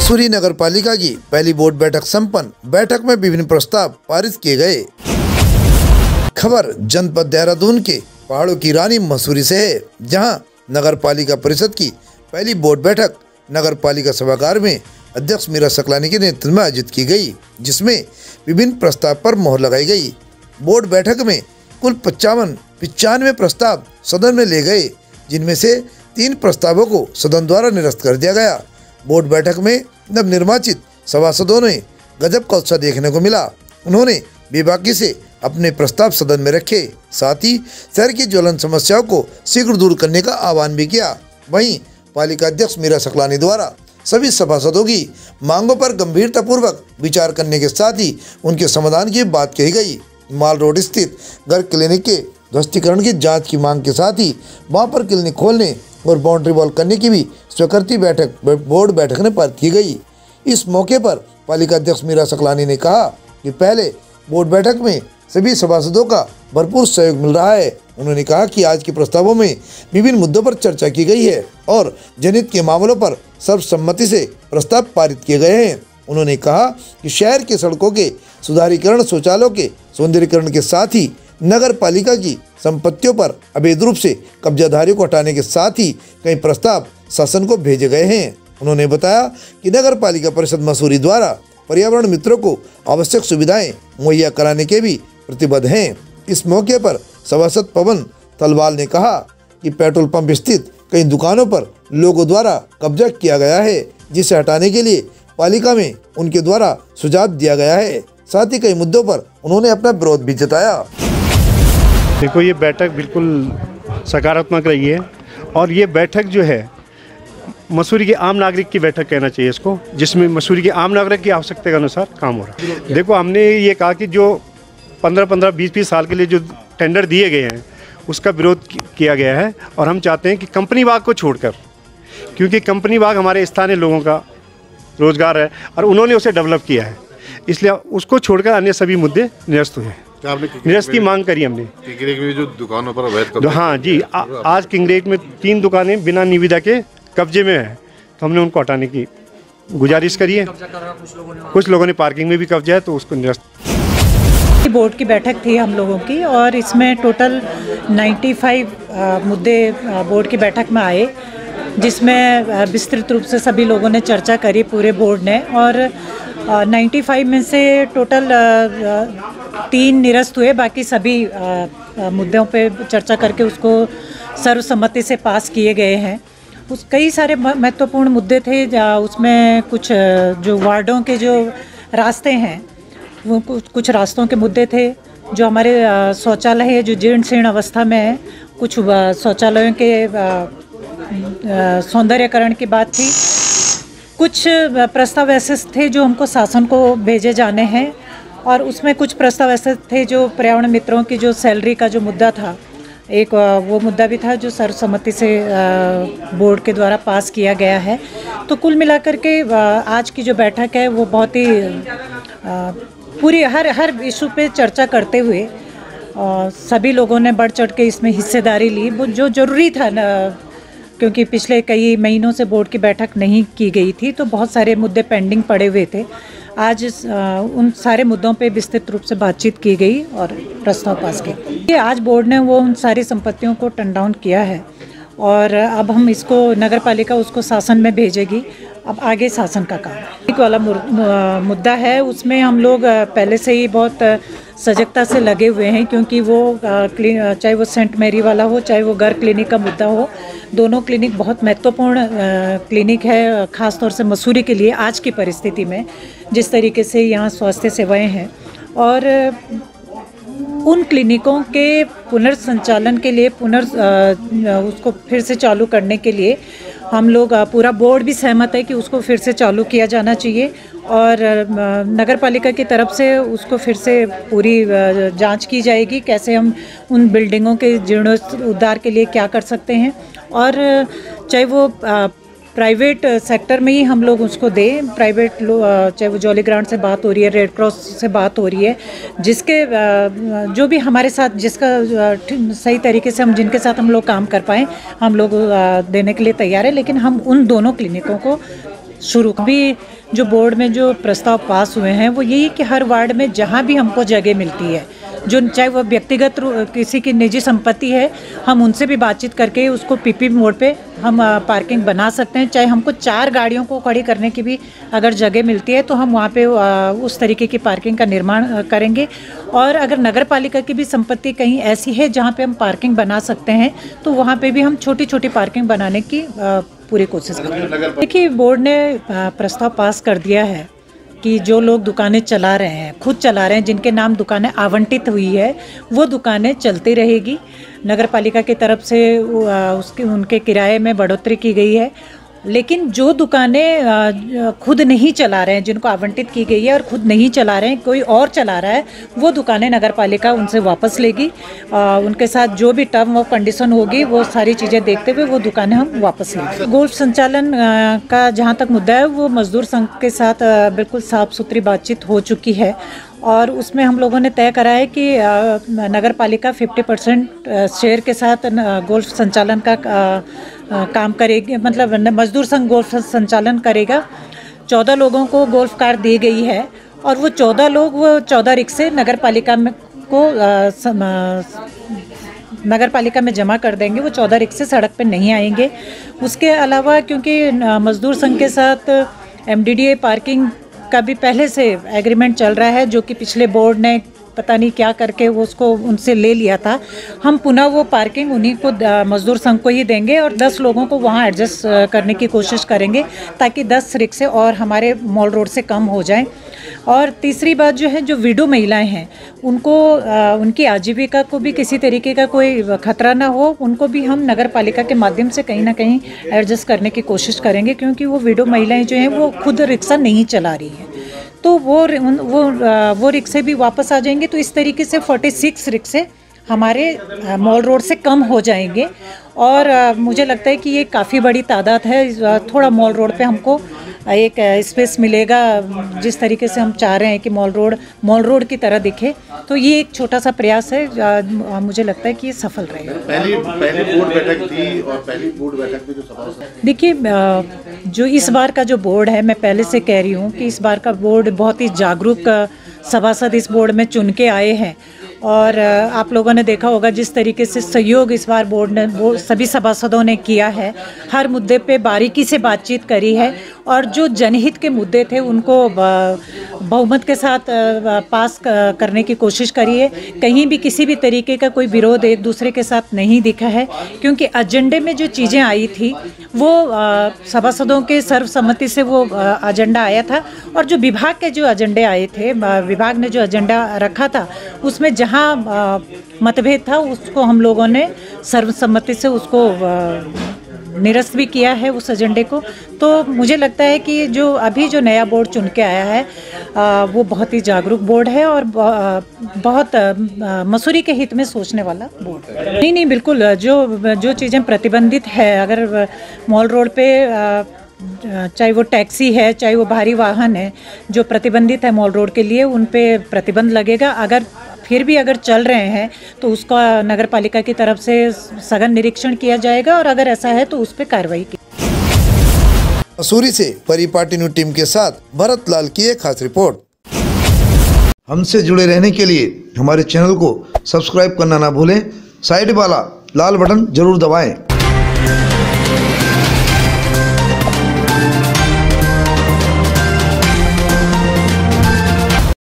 मसूरी नगर पालिका की पहली बोर्ड बैठक संपन्न। बैठक में विभिन्न प्रस्ताव पारित किए गए। खबर जनपद देहरादून के पहाड़ों की रानी मसूरी से है, जहां नगर पालिका परिषद की पहली बोर्ड बैठक नगर पालिका सभागार में अध्यक्ष मीरा सकलानी के नेतृत्व में आयोजित की गई, जिसमें विभिन्न प्रस्ताव पर मोहर लगाई गई। बोर्ड बैठक में कुल 95 प्रस्ताव सदन में ले गए, जिनमें से 3 प्रस्तावों को सदन द्वारा निरस्त कर दिया गया। बोर्ड बैठक में नवनिर्वाचित सभासदों ने गजब का उत्साह देखने को मिला। उन्होंने बेबाकी से अपने प्रस्ताव सदन में रखे, साथ ही शहर की ज्वलंत समस्याओं को शीघ्र दूर करने का आह्वान भी किया। वहीं पालिका अध्यक्ष मीरा सकलानी द्वारा सभी सभासदों की मांगों पर गंभीरतापूर्वक विचार करने के साथ ही उनके समाधान की बात कही गई। माल रोड स्थित घर क्लिनिक के ध्वस्तीकरण की जांच की मांग के साथ ही वहां पर क्लिनिक खोलने और बाउंड्री वॉल करने की भी स्वीकृति बोर्ड बैठक में पारित की गई। इस मौके पर पालिका अध्यक्ष मीरा सकलानी ने कहा कि पहले बोर्ड बैठक में सभी सभासदों का भरपूर सहयोग मिल रहा है। उन्होंने कहा कि आज के प्रस्तावों में विभिन्न मुद्दों पर चर्चा की गई है और जनहित के मामलों पर सर्वसम्मति से प्रस्ताव पारित किए गए हैं। उन्होंने कहा कि शहर के सड़कों के सुधारीकरण, शौचालयों के सौंदर्यीकरण के साथ ही नगर पालिका की संपत्तियों पर अवैध रूप से कब्जाधारियों को हटाने के साथ ही कई प्रस्ताव शासन को भेजे गए हैं। उन्होंने बताया कि नगर पालिका परिषद मसूरी द्वारा पर्यावरण मित्रों को आवश्यक सुविधाएं मुहैया कराने के भी प्रतिबद्ध हैं। इस मौके पर सभासद पवन तलवाल ने कहा कि पेट्रोल पंप स्थित कई दुकानों पर लोगों द्वारा कब्जा किया गया है, जिसे हटाने के लिए पालिका में उनके द्वारा सुझाव दिया गया है। साथ ही कई मुद्दों पर उन्होंने अपना विरोध भी जताया। देखो, ये बैठक बिल्कुल सकारात्मक रही है और ये बैठक जो है मसूरी के आम नागरिक की बैठक कहना चाहिए इसको, जिसमें मसूरी के आम नागरिक की आवश्यकता के अनुसार काम हो रहा है। देखो, हमने ये कहा कि जो 15-15, 20-20 साल के लिए जो टेंडर दिए गए हैं उसका विरोध किया गया है और हम चाहते हैं कि कंपनी बाग को छोड़कर, क्योंकि कंपनी बाग हमारे स्थानीय लोगों का रोजगार है और उन्होंने उसे डेवलप किया है, इसलिए उसको छोड़कर अन्य सभी मुद्दे निरस्त हुए हैं। निरस्त की मांग करी हमने। किंगरेक में जो दुकानों पर अवैध कब्जा, हाँ जी, आज किंगरेक में 3 दुकानें बिना निविदा के कब्जे में है, तो हमने उनको हटाने की गुजारिश करी है। कुछ लोगों ने पार्किंग में भी कब्जा है, तो उसको निरस्त। बोर्ड की बैठक थी हम लोगों की और इसमें टोटल 95 मुद्दे बोर्ड की बैठक में आए, जिसमें विस्तृत रूप से सभी लोगों ने चर्चा करी, पूरे बोर्ड ने। और 95 में से टोटल 3 निरस्त हुए, बाकी सभी मुद्दों पे चर्चा करके उसको सर्वसम्मति से पास किए गए हैं। कई सारे महत्वपूर्ण मुद्दे थे, उसमें कुछ जो वार्डों के जो रास्ते हैं वो कुछ रास्तों के मुद्दे थे। जो हमारे शौचालय है जो जीर्ण शीर्ण अवस्था में है, कुछ शौचालयों के सौंदर्यकरण की बात थी। कुछ प्रस्ताव ऐसे थे जो हमको शासन को भेजे जाने हैं और उसमें कुछ प्रस्ताव ऐसे थे जो पर्यावरण मित्रों की जो सैलरी का जो मुद्दा था, एक वो मुद्दा भी था जो सर्वसम्मति से बोर्ड के द्वारा पास किया गया है। तो कुल मिलाकर के आज की जो बैठक है वो बहुत ही पूरी हर इशू पे चर्चा करते हुए सभी लोगों ने बढ़ चढ़ के इसमें हिस्सेदारी ली, वो जो ज़रूरी था ना, क्योंकि पिछले कई महीनों से बोर्ड की बैठक नहीं की गई थी, तो बहुत सारे मुद्दे पेंडिंग पड़े हुए थे। आज उन सारे मुद्दों पे विस्तृत रूप से बातचीत की गई और प्रस्ताव पास किया। आज बोर्ड ने वो उन सारी संपत्तियों को टर्न डाउन किया है और अब हम इसको नगर पालिका उसको शासन में भेजेगी। अब आगे शासन का काम एक वाला मुद्दा है, उसमें हम लोग पहले से ही बहुत सजगता से लगे हुए हैं, क्योंकि वो चाहे वो सेंट मैरी वाला हो, चाहे वो घर क्लिनिक का मुद्दा हो, दोनों क्लिनिक बहुत महत्वपूर्ण क्लिनिक है, ख़ास तौर से मसूरी के लिए आज की परिस्थिति में जिस तरीके से यहाँ स्वास्थ्य सेवाएं हैं। और उन क्लिनिकों के पुनर्संचालन के लिए उसको फिर से चालू करने के लिए हम लोग पूरा बोर्ड भी सहमत है कि उसको फिर से चालू किया जाना चाहिए और नगर पालिका की तरफ से उसको फिर से पूरी जांच की जाएगी, कैसे हम उन बिल्डिंगों के जीर्णोद्धार के लिए क्या कर सकते हैं। और चाहे वो प्राइवेट सेक्टर में ही हम लोग उसको दें, प्राइवेट चाहे वो जॉली ग्रांट से बात हो रही है, रेड क्रॉस से बात हो रही है, जिसके जो भी हमारे साथ जिसका सही तरीके से हम जिनके साथ हम लोग काम कर पाएँ हम लोग देने के लिए तैयार है। लेकिन हम उन दोनों क्लिनिकों को शुरू भी जो बोर्ड में जो प्रस्ताव पास हुए हैं वो यही कि हर वार्ड में जहाँ भी हमको जगह मिलती है, जो चाहे वो व्यक्तिगत किसी की निजी संपत्ति है, हम उनसे भी बातचीत करके उसको पीपी मोड पे हम पार्किंग बना सकते हैं। चाहे हमको 4 गाड़ियों को खड़ी करने की भी अगर जगह मिलती है तो हम वहाँ पे उस तरीके की पार्किंग का निर्माण करेंगे। और अगर नगर पालिका की भी संपत्ति कहीं ऐसी है जहाँ पे हम पार्किंग बना सकते हैं तो वहाँ पे भी हम छोटी छोटी पार्किंग बनाने की पूरी कोशिश करेंगे। देखिए, बोर्ड ने प्रस्ताव पास कर दिया है कि जो लोग दुकानें चला रहे हैं, खुद चला रहे हैं, जिनके नाम दुकानें आवंटित हुई है, वो दुकानें चलती रहेगी। नगर पालिका की तरफ से उनके किराए में बढ़ोतरी की गई है। लेकिन जो दुकानें खुद नहीं चला रहे हैं, जिनको आवंटित की गई है और खुद नहीं चला रहे हैं, कोई और चला रहा है, वो दुकानें नगर पालिका उनसे वापस लेगी। उनके साथ जो भी टर्म ऑफ कंडीशन होगी वो सारी चीज़ें देखते हुए वो दुकानें हम वापस लेंगे। गोल्फ संचालन का जहाँ तक मुद्दा है वो मजदूर संघ के साथ बिल्कुल साफ सुथरी बातचीत हो चुकी है और उसमें हम लोगों ने तय करा है कि नगर पालिका 50% शेयर के साथ गोल्फ संचालन का काम करेगी, मतलब मजदूर संघ गोल्फ संचालन करेगा। 14 लोगों को गोल्फ कार दी गई है और वो 14 लोग वो 14 रिक्शे नगर पालिका में नगर पालिका में जमा कर देंगे। वो 14 रिक्शे सड़क पे नहीं आएंगे। उसके अलावा क्योंकि मजदूर संघ के साथ MDDA पार्किंग का भी पहले से एग्रीमेंट चल रहा है, जो कि पिछले बोर्ड ने पता नहीं क्या करके वो उसको उनसे ले लिया था। हम पुनः वो पार्किंग उन्हीं को मजदूर संघ को ही देंगे और 10 लोगों को वहाँ एडजस्ट करने की कोशिश करेंगे ताकि 10 रिक्शे और हमारे मॉल रोड से कम हो जाएं। और तीसरी बात जो है, जो विडो महिलाएं हैं उनको उनकी आजीविका को भी किसी तरीके का कोई खतरा ना हो, उनको भी हम नगर पालिका के माध्यम से कहीं ना कहीं एडजस्ट करने की कोशिश करेंगे, क्योंकि वो विडो महिलाएं जो हैं वो खुद रिक्शा नहीं चला रही हैं, तो वो रिक्शे भी वापस आ जाएंगे। तो इस तरीके से 46 रिक्शे हमारे मॉल रोड से कम हो जाएंगे और मुझे लगता है कि ये काफ़ी बड़ी तादाद है। थोड़ा मॉल रोड पे हमको एक स्पेस मिलेगा, जिस तरीके से हम चाह रहे हैं कि मॉल रोड की तरह दिखे। तो ये एक छोटा सा प्रयास है, मुझे लगता है कि ये सफल रहेगा। पहली बोर्ड बैठक थी और पहली बोर्ड बैठक में जो सभासद, देखिए, जो इस बार का जो बोर्ड है, मैं पहले से कह रही हूँ कि इस बार का बोर्ड बहुत ही जागरूक सभासद इस बोर्ड में चुन के आए हैं और आप लोगों ने देखा होगा जिस तरीके से सहयोग इस बार बोर्ड ने सभी सभासदों ने किया है। हर मुद्दे पे बारीकी से बातचीत करी है और जो जनहित के मुद्दे थे उनको बहुमत के साथ पास करने की कोशिश करी है। कहीं भी किसी भी तरीके का कोई विरोध एक दूसरे के साथ नहीं दिखा है, क्योंकि एजेंडे में जो चीज़ें आई थी वो सभासदों के सर्वसम्मति से वो एजेंडा आया था और जो विभाग के जो एजेंडे आए थे, विभाग ने जो एजेंडा रखा था उसमें जहाँ मतभेद था उसको हम लोगों ने सर्वसम्मति से उसको निरस्त भी किया है उस एजेंडे को। तो मुझे लगता है कि जो नया बोर्ड चुन के आया है वो बहुत ही जागरूक बोर्ड है और बहुत मसूरी के हित में सोचने वाला बोर्ड है। नहीं, बिल्कुल जो चीज़ें प्रतिबंधित है, अगर मॉल रोड पे चाहे वो टैक्सी है, चाहे वो भारी वाहन है, जो प्रतिबंधित है मॉल रोड के लिए, उन पे प्रतिबंध लगेगा। अगर चल रहे हैं तो उसका नगर पालिका की तरफ से सघन निरीक्षण किया जाएगा और अगर ऐसा है तो उस पर कार्रवाई की। मसूरी से परिपाटी न्यूज़ टीम के साथ भरत लाल की एक खास रिपोर्ट। हमसे जुड़े रहने के लिए हमारे चैनल को सब्सक्राइब करना ना भूलें, साइड वाला लाल बटन जरूर दबाएं।